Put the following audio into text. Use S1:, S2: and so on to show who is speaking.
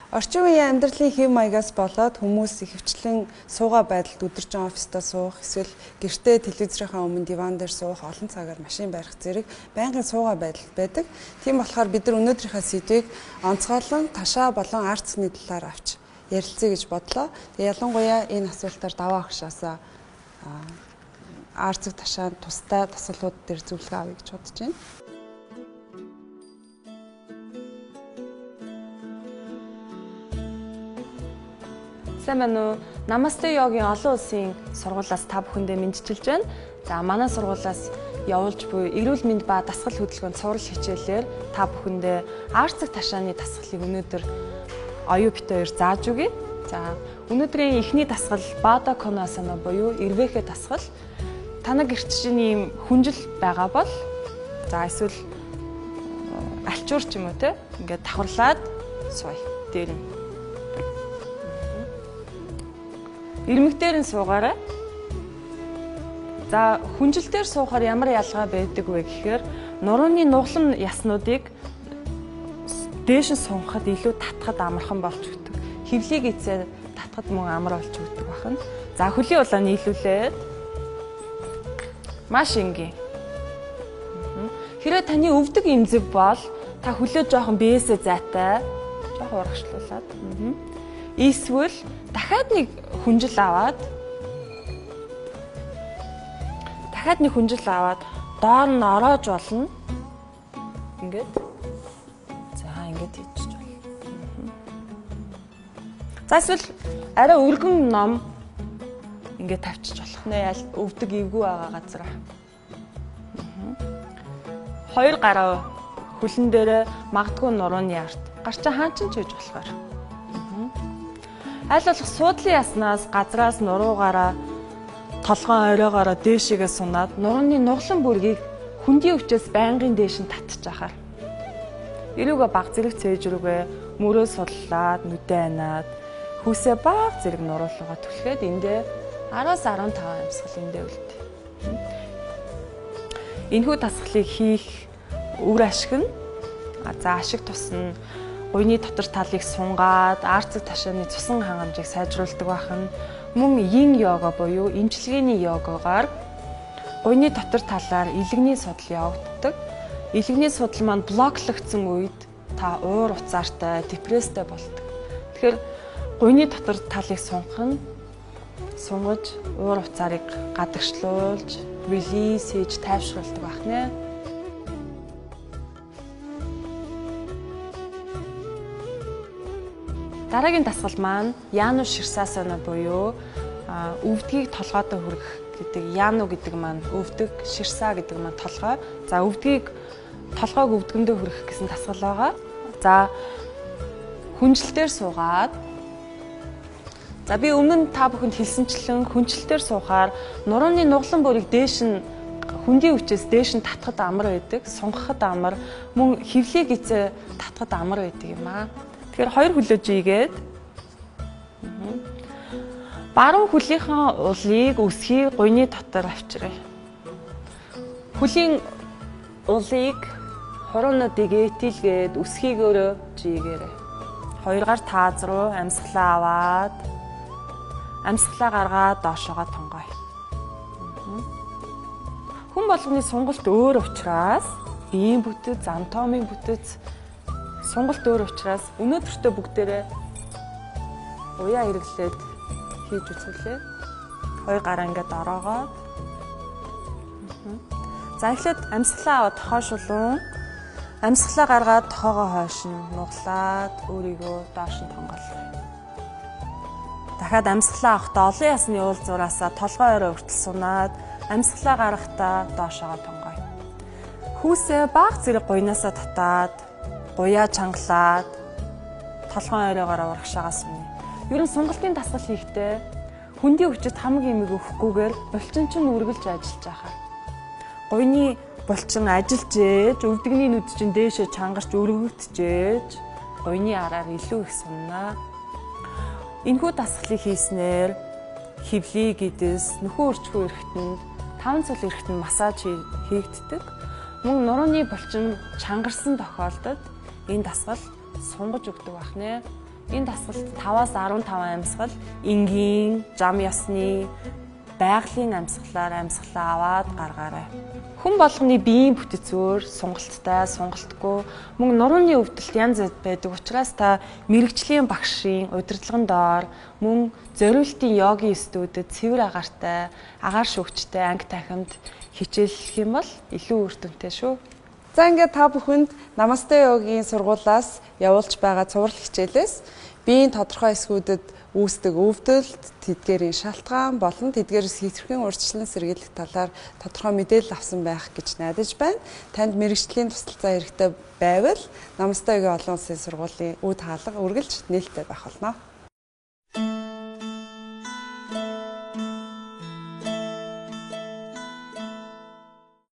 S1: Орчин үеийн амьдралын хэв маягаас болоод хүмүүс ихэвчлэн суугаа байдалд өдөржин оффистоо суух, эсвэл гэртээ телевизийнхаа өмнө диван дээр суух, олон цагаар машин барих зэрэг байнгын суугаа байдал байдаг. Тийм болохоор бид нар өнөөдрийнхөө сэдвийг онцгойлон ташаа болон арцны талаар авч ярилцъя гэж бодлоо. Тэгээ ялангуяа энэ асуултаар даваа агшаасаа арцэг ташаанд тустай тасалбууд дээр зөвлөгөө авъя гэж бодож байна.
S2: Сайн байна уу? Намасте йогийн олон улсын сургуулиас та бүхэндээ мэдчилж байна. За манай сургуулиас явуулж буй эрүүл мэнд ба дасгал хөдөлгөөнд цуврал хичээлээр та бүхэндээ арцэг ташааны дасгалыг өнөөдөр оюу битээр зааж өгье. За өнөөдрийн эхний дасгал бада конасана буюу эрвэхэ дасгал. Танай гэрч чинь ийм хүнжил байгаа бол за эсвэл альчуур ч юм уу те ингээд давхарлаад сууя. Дээр нь ирмэгдээр нь суугаарай. За хүнжил дээр суухаар ямар ялгаа байдаг вэ гэхээр нурууны нуглан яснуудыг дээш нь суухад илүү татхад амархан болж өгдөг. Хевлийг эцээ татхад мөн амар болж өгдөг бахан. За хөлийн улаан нийлүүлээд маш энгийн. Хэрвээ таны өвдөг эмзэг бол та хөлөө жоохон бээсээ зайтай жоохон урагшлуулад эсвэл дахиад нэг хүнжил аваад доор нь ороож болно. Ингээд. За ингээд хийчих болно. За эсвэл арай өргөн ном ингээд тавьчих болох нэ өвдөг эвгүй байгаа газараа. Хоёр гараа хөлн дээрээ магадгүй нурууны арт гарчаа хаанчин ч хийж болохоор. Аль болох суудлын яснаас газраас нуруугаараа толгоон оройгоороо дээшээгээ сунаад нурууны нуглан бүргийг хүндийн өвчөөс байнгын дээш нь татчих жахаар. Эрүүгээ баг зэрэг цээж рүүгээ мөрөө судлаад нүдэ анаад хүүсээ баг зэрэг нуруулуугаа түлхээд эндээ 10-15 амьсгал эндээ үлдээ. Энэхүү дасгалыг хийх үр ашиг нь за ашиг тусна гуйны дотор талыг сунгаад арцэг ташааны цусан хангамжийг сайжруулдаг бахан мөн йин йога буюу эмчилгээний йогоор гуйны дотор талаар илэгний судал явагддаг. Илэгний судал маань блоклогдсон үед та уур уцаартай, депресстэй болдог. Тэгэхээр гуйны дотор талыг сунгаж уур уцаарыг гадагшлуулж, релиз хийж тайвшруулдаг бахнэ. Дараагийн дасгал маань яну ширсасана буюу өвдгийг толгойдоо хүргэх гэдэг яну гэдэг маань өвдөг, ширса гэдэг маань толгой. За өвдгийг толгойг өвдгөндөө хүргэх гэсэн дасгал байгаа. За хүнжилтээр суугаад за би өмнө та бүхэнд хэлсэнчлэн хүнжилтээр суухаар нурууны нуглан бүрийг дээш нь хүндийн өвчөөс дээш нь татхад амар байдаг, сунгахад амар, мөн хевлийг эцээ татхад амар байдаг юм аа. Тэгэхээр хоёр хөлөө жийгээд баруун хөлийнхаа улыг өсхийг гуйны дотор авчиръя. Хөлийн улыг хуруунуудыг итэлгээд өсхийг өөрөө жийгээрэй. Хоёргаар тааз руу амьсгалаа аваад амьсгалаа гаргаад доошоогоо тунгая. Хүн болгоны сонголт өөр учраас биеийн бүтэц, анатомийн бүтэц сонголт өөр учраас өнөөдөртөө бүгдээрээ уяа хэрэглээд хийж үзүүлээ. Хоёр гараа ингээд ороогоод. За эхлээд амьсгалаа аваад хойшуулуун. Амьсгалаа гаргаад тоогоо хойш нь нуглаад өөрийгөө доош нь тонголоо. Дахиад амьсгалаа авахдаа олон ясны уулзуураасаа толгой орой хүртэл сунаад амьсгалаа гаргахдаа доошоогоо тонгоё. Хүүсээ баг зэрэг гуйнаасаа татаад гуяа чангалаад толгойн оройгоор урагшаагаа сүнэ. Ер нь сунгалтын дасгал хийхдээ хүндийн өвчөд хамгийн эмийг өгөхгүйгээр булчин чинь үргэлж ажиллаж байгаа. Гуйны булчин ажиллаж ээж, өвдөгний нүд чинь дээшээ чангарч өргөгдөж, гуйны араар илүү их суннаа. Энэхүү дасгалыг хийснээр хевлий гэдэс, нөхөн өрчхүй эрхтэнд, таван цул эрхтэнд массаж хийгддэг. Мөн нурууны булчин чангарсан тохиолдолд энэ дасгал сунгаж өгдөг бахнэ. Энэ дасгалд 5-аас 15 амьсгал энгийн, зам ёсны, байгалийн амьсгалаар амьсгалаа аваад гаргаарай. Хүн болгоны биеийн бүтэцээр сунгалттай, сунгалтгүй мөн нурууны өвдөлт янз бүр байдаг учраас та мэрэгжлийн багшийн удирдлагын доор мөн зориултын йогийн студид цэвэр агаартай, агаар шүүгчтэй анги тахимд хичээллэх юм бол илүү үр дүнтэй шүү.
S1: За ингээд та бүхэнд Намасте йогийн сургуулиас явуулж байгаа цуврал хичээлээс биеийн тодорхой хэсгүүдэд үүсдэг өвдөлт, тэдгээрийн шалтгаан болон тэдгээрээс хэвхэн урьдчилан сэргийлэх талаар тодорхой мэдээлэл авсан байх гэж найдаж байна. Танд мэрэгжлийн тусалцаа хэрэгтэй байвал Намасте йогийн олон улсын сургуулийн үд хаалга үргэлж нээлттэй байх болно.